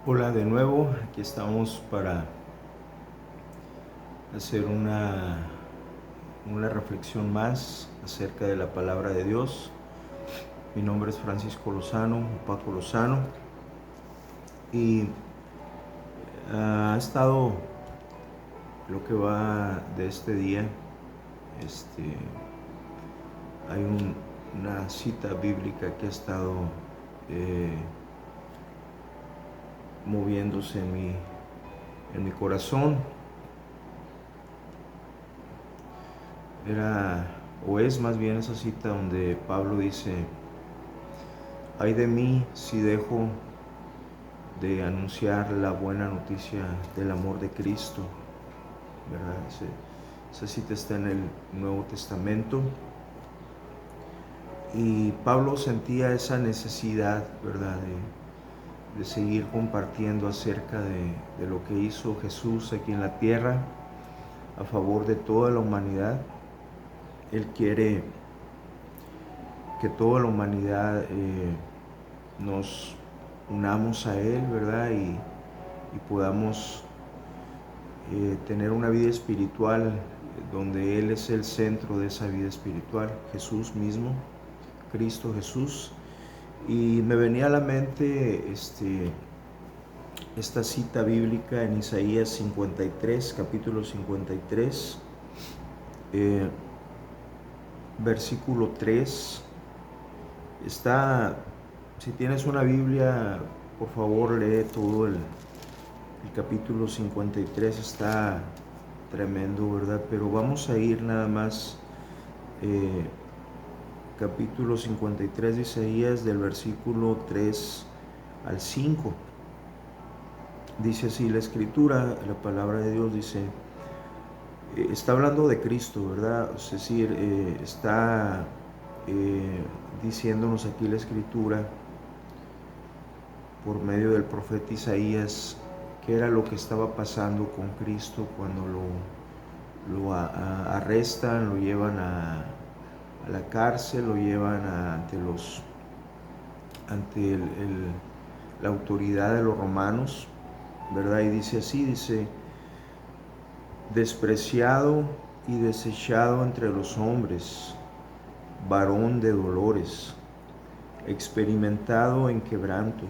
Hola de nuevo, aquí estamos para hacer una reflexión más acerca de la palabra de Dios. Mi nombre es Francisco Lozano, Paco Lozano, y ha estado lo que va de este día. Este, hay una cita bíblica que ha estado eh, moviéndose en mi corazón. Era, o es más bien esa cita donde Pablo dice: ay de mí si dejo de anunciar la buena noticia del amor de Cristo, ¿verdad? Esa cita está en el Nuevo Testamento, y Pablo sentía esa necesidad, ¿verdad? De seguir compartiendo acerca de lo que hizo Jesús aquí en la tierra a favor de toda la humanidad. Él quiere que toda la humanidad nos unamos a Él, ¿verdad? Y podamos tener una vida espiritual donde Él es el centro de esa vida espiritual, Jesús mismo, Cristo Jesús. Y me venía a la mente esta cita bíblica en Isaías 53, capítulo 53, eh, versículo 3. Está, si tienes una Biblia, por favor lee todo el capítulo 53, está tremendo, ¿verdad? Pero vamos a ir nada más, capítulo 53 de Isaías, del versículo 3 al 5. Dice así la escritura, la palabra de Dios dice, está hablando de Cristo, ¿verdad? Es decir, está diciéndonos aquí la escritura por medio del profeta Isaías qué era lo que estaba pasando con Cristo cuando lo arrestan, lo llevan a la cárcel, lo llevan ante la autoridad de los romanos, ¿verdad? Y dice así, dice: despreciado y desechado entre los hombres, varón de dolores, experimentado en quebranto,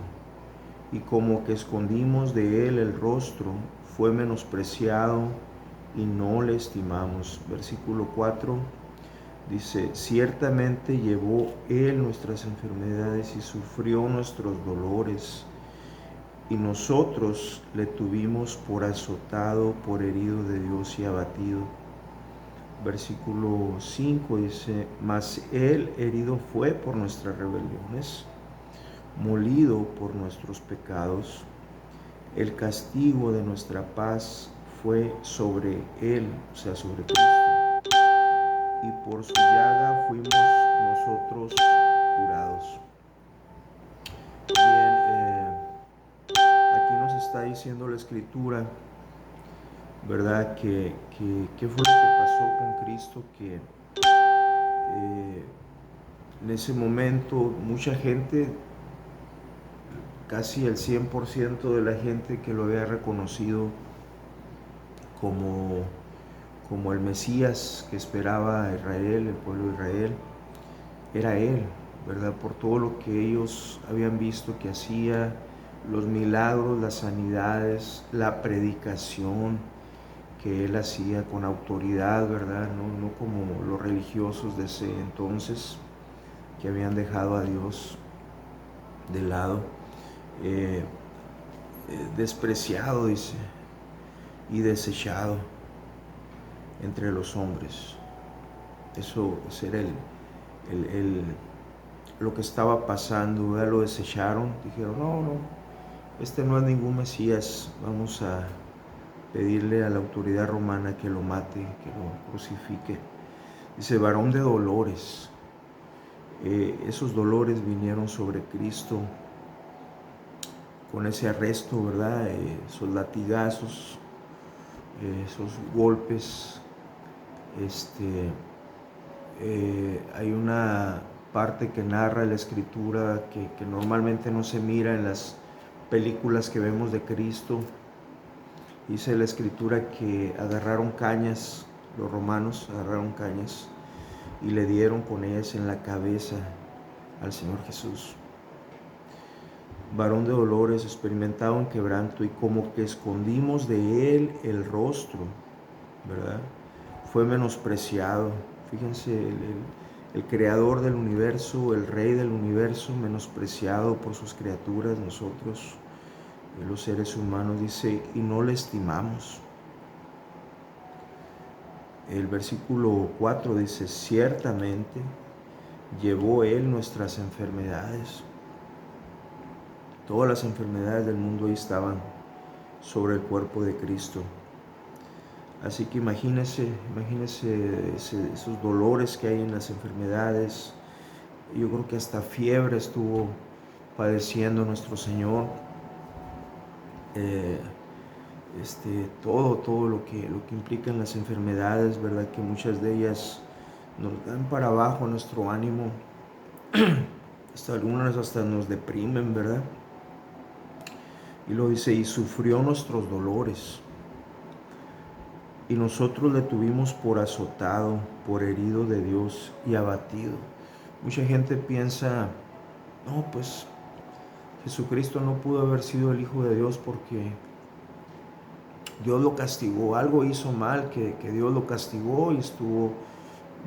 y como que escondimos de él el rostro, fue menospreciado y no le estimamos. Versículo 4 dice: ciertamente llevó él nuestras enfermedades y sufrió nuestros dolores, y nosotros le tuvimos por azotado, por herido de Dios y abatido. Versículo 5 dice: mas él herido fue por nuestras rebeliones, molido por nuestros pecados. El castigo de nuestra paz fue sobre él, o sea, sobre Cristo, y por su llaga fuimos nosotros curados. Bien, aquí nos está diciendo la escritura, ¿verdad? Que fue lo que pasó con Cristo, que en ese momento mucha gente, casi el 100% de la gente que lo había reconocido como, como el Mesías que esperaba a Israel, el pueblo de Israel, era Él, ¿verdad? Por todo lo que ellos habían visto que hacía, los milagros, las sanidades, la predicación que Él hacía con autoridad, ¿verdad? No como los religiosos de ese entonces que habían dejado a Dios de lado. Eh, despreciado, dice, y desechado entre los hombres. Eso era lo que estaba pasando, ¿verdad? Lo desecharon, dijeron: no, este no es ningún Mesías, vamos a pedirle a la autoridad romana que lo mate, que lo crucifique. Dice: varón de dolores. Esos dolores vinieron sobre Cristo con ese arresto, ¿verdad? Esos latigazos, esos golpes. Hay una parte que narra la escritura que normalmente no se mira en las películas que vemos de Cristo. Dice la Escritura que agarraron cañas, los romanos agarraron cañas y le dieron con ellas en la cabeza al Señor Jesús. Varón de dolores, experimentado en quebranto, y como que escondimos de él el rostro, ¿verdad? Fue menospreciado. Fíjense, el creador del universo, el rey del universo, menospreciado por sus criaturas, nosotros, los seres humanos, dice, y no le estimamos. El versículo 4 dice, ciertamente llevó él nuestras enfermedades. Todas las enfermedades del mundo ahí estaban sobre el cuerpo de Cristo. Así que imagínense esos dolores que hay en las enfermedades. Yo creo que hasta fiebre estuvo padeciendo nuestro Señor. Todo lo que implican las enfermedades, ¿verdad? Que muchas de ellas nos dan para abajo nuestro ánimo. Algunas hasta nos deprimen, ¿verdad? Y lo dice, y sufrió nuestros dolores. Y nosotros le tuvimos por azotado, por herido de Dios y abatido. Mucha gente piensa, no, pues Jesucristo no pudo haber sido el Hijo de Dios porque Dios lo castigó, algo hizo mal que Dios lo castigó y estuvo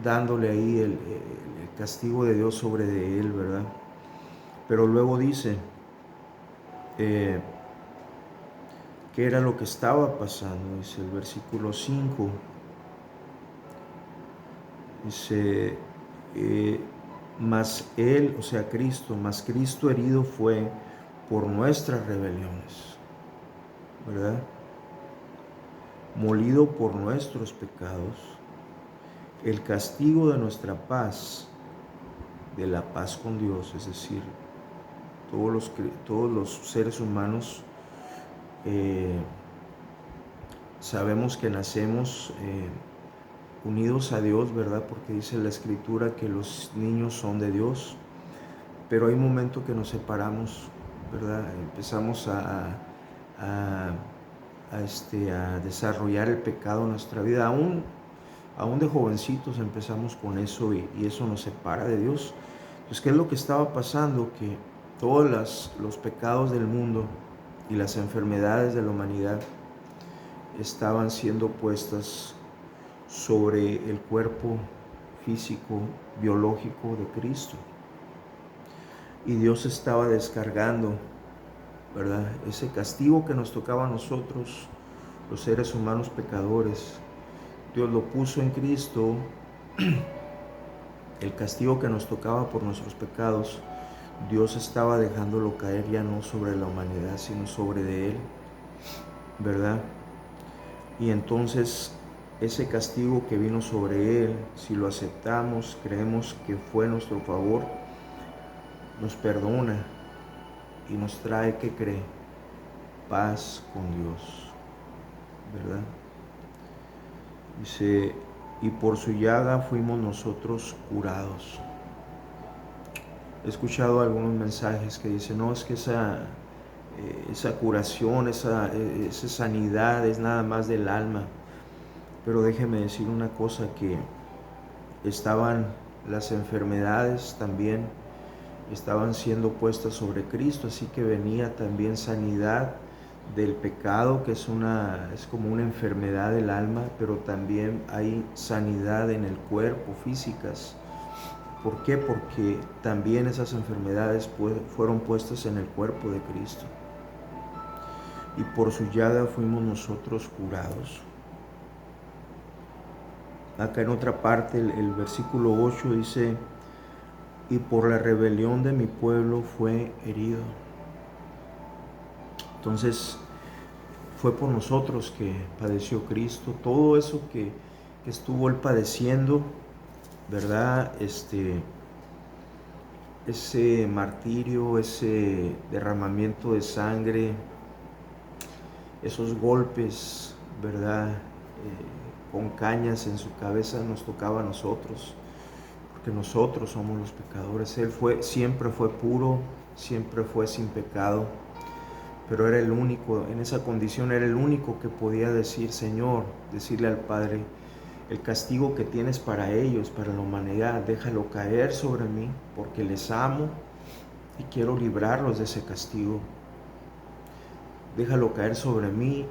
dándole ahí el castigo de Dios sobre de él, ¿verdad? Pero luego dice, ¿qué era lo que estaba pasando? Dice el versículo 5, dice, mas él, o sea Cristo, mas Cristo herido fue por nuestras rebeliones, ¿verdad? Molido por nuestros pecados, el castigo de nuestra paz, de la paz con Dios, es decir, todos los seres humanos sabemos que nacemos unidos a Dios, ¿verdad? Porque dice la Escritura que los niños son de Dios, pero hay momentos que nos separamos, ¿verdad? Empezamos a desarrollar el pecado en nuestra vida, aún de jovencitos empezamos con eso y eso nos separa de Dios. Entonces, ¿qué es lo que estaba pasando? Que todos los pecados del mundo y las enfermedades de la humanidad estaban siendo puestas sobre el cuerpo físico, biológico de Cristo. Y Dios estaba descargando, ¿verdad? Ese castigo que nos tocaba a nosotros, los seres humanos pecadores. Dios lo puso en Cristo, el castigo que nos tocaba por nuestros pecados. Dios estaba dejándolo caer ya no sobre la humanidad, sino sobre de Él, ¿verdad? Y entonces ese castigo que vino sobre Él, si lo aceptamos, creemos que fue nuestro favor, nos perdona y nos trae, ¿qué cree? Paz con Dios, ¿verdad? Dice, y por su llaga fuimos nosotros curados. He escuchado algunos mensajes que dicen, no, es que esa curación, esa sanidad es nada más del alma. Pero déjeme decir una cosa, que estaban las enfermedades también, estaban siendo puestas sobre Cristo, así que venía también sanidad del pecado, que es como una enfermedad del alma, pero también hay sanidad en el cuerpo, físicas. ¿Por qué? Porque también esas enfermedades fueron puestas en el cuerpo de Cristo. Y por su llaga fuimos nosotros curados. Acá en otra parte, el versículo 8 dice, y por la rebelión de mi pueblo fue herido. Entonces, fue por nosotros que padeció Cristo. Todo eso que estuvo Él padeciendo, ¿verdad? Ese martirio, ese derramamiento de sangre, esos golpes, ¿verdad? Con cañas en su cabeza nos tocaba a nosotros, porque nosotros somos los pecadores. Él siempre fue puro, siempre fue sin pecado, pero era el único, en esa condición era el único que podía decir, Señor, decirle al Padre, el castigo que tienes para ellos, para la humanidad, déjalo caer sobre mí, porque les amo y quiero librarlos de ese castigo. Déjalo caer sobre mí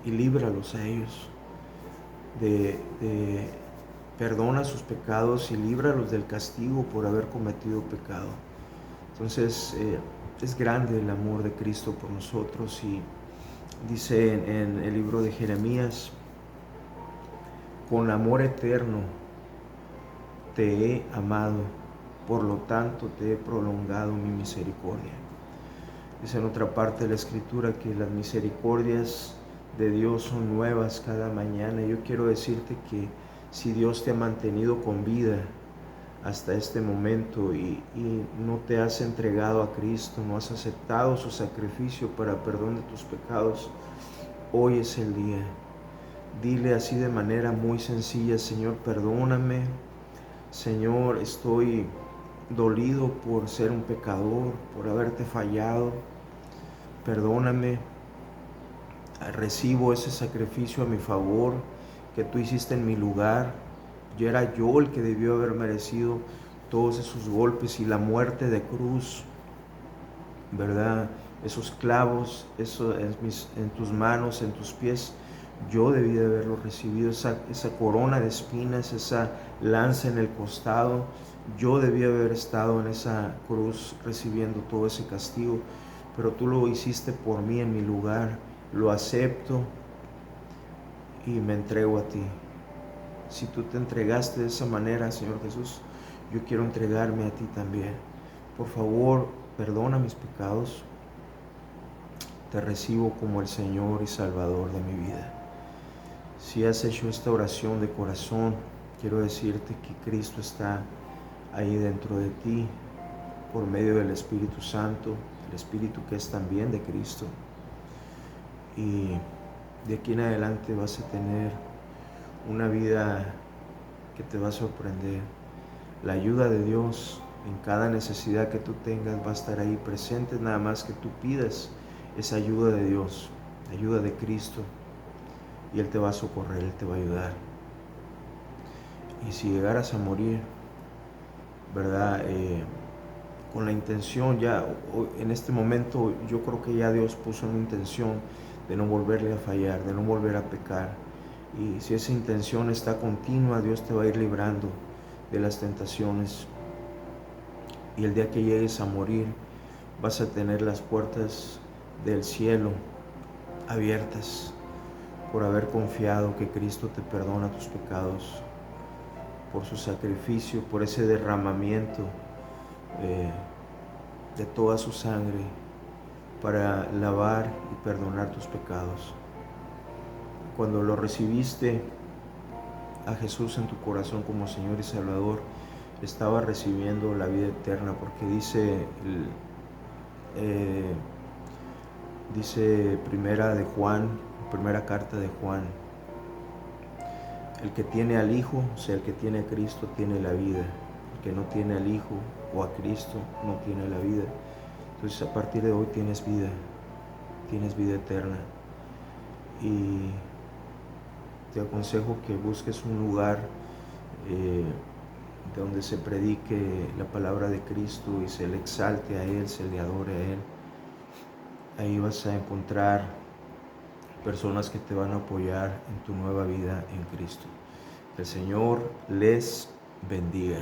y líbralos a ellos. Perdona sus pecados y líbralos del castigo por haber cometido pecado. Entonces, es grande el amor de Cristo por nosotros, y dice en el libro de Jeremías, con amor eterno te he amado, por lo tanto te he prolongado mi misericordia. Dice en otra parte de la Escritura que las misericordias de Dios son nuevas cada mañana. Yo quiero decirte que si Dios te ha mantenido con vida hasta este momento y no te has entregado a Cristo, no has aceptado su sacrificio para perdón de tus pecados, hoy es el día. Dile así de manera muy sencilla, Señor, perdóname. Señor, estoy dolido por ser un pecador, por haberte fallado. Perdóname, recibo ese sacrificio a mi favor que tú hiciste en mi lugar. Era yo el que debió haber merecido todos esos golpes y la muerte de cruz, ¿verdad? Esos clavos, eso en tus manos, en tus pies, yo debí de haberlo recibido, esa corona de espinas, esa lanza en el costado, yo debí haber estado en esa cruz recibiendo todo ese castigo, pero tú lo hiciste por mí en mi lugar. Lo acepto y me entrego a ti. Si tú te entregaste de esa manera, Señor Jesús, yo quiero entregarme a ti también. Por favor, perdona mis pecados. Te recibo como el Señor y Salvador de mi vida. Si has hecho esta oración de corazón, quiero decirte que Cristo está ahí dentro de ti por medio del Espíritu Santo, el Espíritu que es también de Cristo. Y de aquí en adelante vas a tener una vida que te va a sorprender. La ayuda de Dios en cada necesidad que tú tengas va a estar ahí presente, nada más que tú pidas esa ayuda de Dios, la ayuda de Cristo, y Él te va a socorrer, Él te va a ayudar. Y si llegaras a morir, ¿verdad? Con la intención, ya en este momento yo creo que ya Dios puso una intención de no volverle a fallar, de no volver a pecar. Y si esa intención está continua, Dios te va a ir librando de las tentaciones. Y el día que llegues a morir, vas a tener las puertas del cielo abiertas por haber confiado que Cristo te perdona tus pecados, por su sacrificio, por ese derramamiento de toda su sangre para lavar y perdonar tus pecados. Cuando lo recibiste a Jesús en tu corazón como Señor y Salvador, estaba recibiendo la vida eterna, porque dice primera carta de Juan, el que tiene al Hijo, o sea, el que tiene a Cristo, tiene la vida. El que no tiene al Hijo o a Cristo no tiene la vida. Entonces, a partir de hoy tienes vida eterna. Y te aconsejo que busques un lugar donde se predique la palabra de Cristo y se le exalte a Él, se le adore a Él. Ahí vas a encontrar personas que te van a apoyar en tu nueva vida en Cristo. Que el Señor les bendiga.